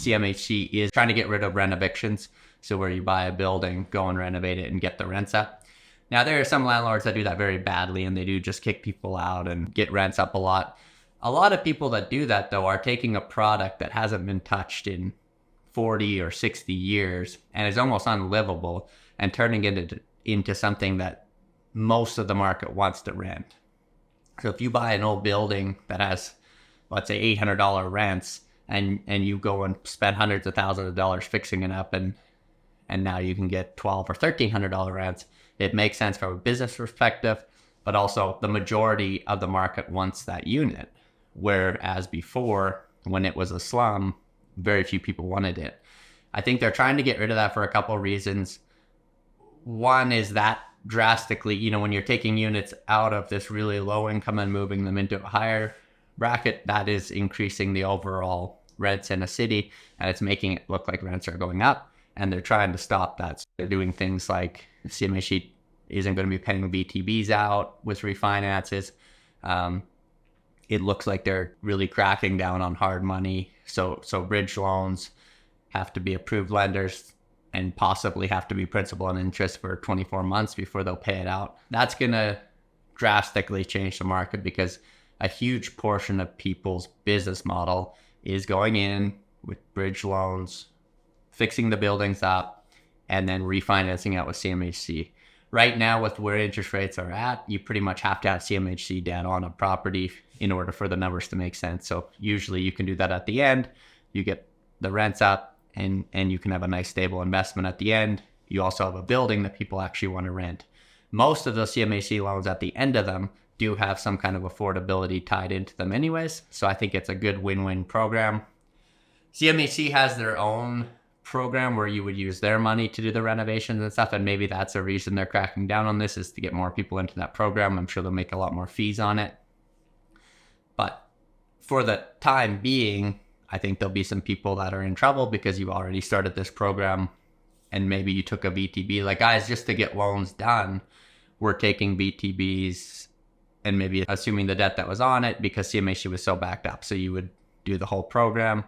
CMHC is trying to get rid of rent evictions. So where you buy a building, go and renovate it and get the rents up. Now, there are some landlords that do that very badly, and they do just kick people out and get rents up a lot. A lot of people that do that, though, are taking a product that hasn't been touched in 40 or 60 years and is almost unlivable and turning it into something that most of the market wants to rent. So if you buy an old building that has, let's say, $800 rents, and you go and spend hundreds of thousands of dollars fixing it up, and now you can get $1,200 or $1,300 rents, it makes sense from a business perspective, but also the majority of the market wants that unit. Whereas before, when it was a slum, very few people wanted it. I think they're trying to get rid of that for a couple of reasons. One is that drastically, when you're taking units out of this really low income and moving them into a higher bracket, that is increasing the overall rents in a city, and it's making it look like rents are going up, and they're trying to stop that. So they're doing things like CMHC isn't going to be paying VTBs out with refinances. It looks like they're really cracking down on hard money. So bridge loans have to be approved lenders and possibly have to be principal and interest for 24 months before they'll pay it out. That's going to drastically change the market, because a huge portion of people's business model is going in with bridge loans, fixing the buildings up, and then refinancing out with CMHC. Right now, with where interest rates are at, you pretty much have to have CMHC debt on a property in order for the numbers to make sense. So usually you can do that at the end. You get the rents up, and you can have a nice stable investment at the end. You also have a building that people actually want to rent. Most of those CMHC loans at the end of them do have some kind of affordability tied into them anyways. So I think it's a good win-win program. CMHC has their own program where you would use their money to do the renovations and stuff, and maybe that's a reason they're cracking down on this, is to get more people into that program. I'm sure they'll make a lot more fees on it. But for the time being, I think there'll be some people that are in trouble because you've already started this program, and maybe you took a VTB. Like, guys, just to get loans done, we're taking VTBs and maybe assuming the debt that was on it because CMHC was so backed up. So you would do the whole program.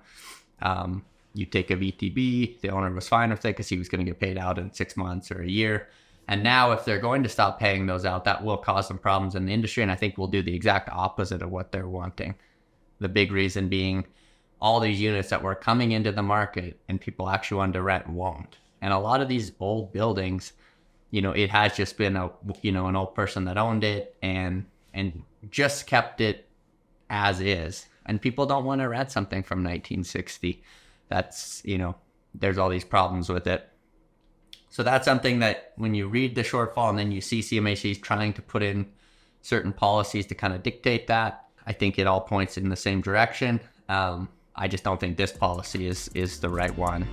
You take a VTB, the owner was fine with it because he was going to get paid out in 6 months or a year. And now if they're going to stop paying those out, that will cause some problems in the industry. And I think we'll do the exact opposite of what they're wanting. The big reason being all these units that were coming into the market and people actually wanted to rent won't. And a lot of these old buildings, it has just been an old person that owned it and just kept it as is. And people don't want to rent something from 1960. That's, there's all these problems with it. So that's something that when you read the shortfall and then you see CMHC trying to put in certain policies to kind of dictate that, I think it all points in the same direction. I just don't think this policy is the right one.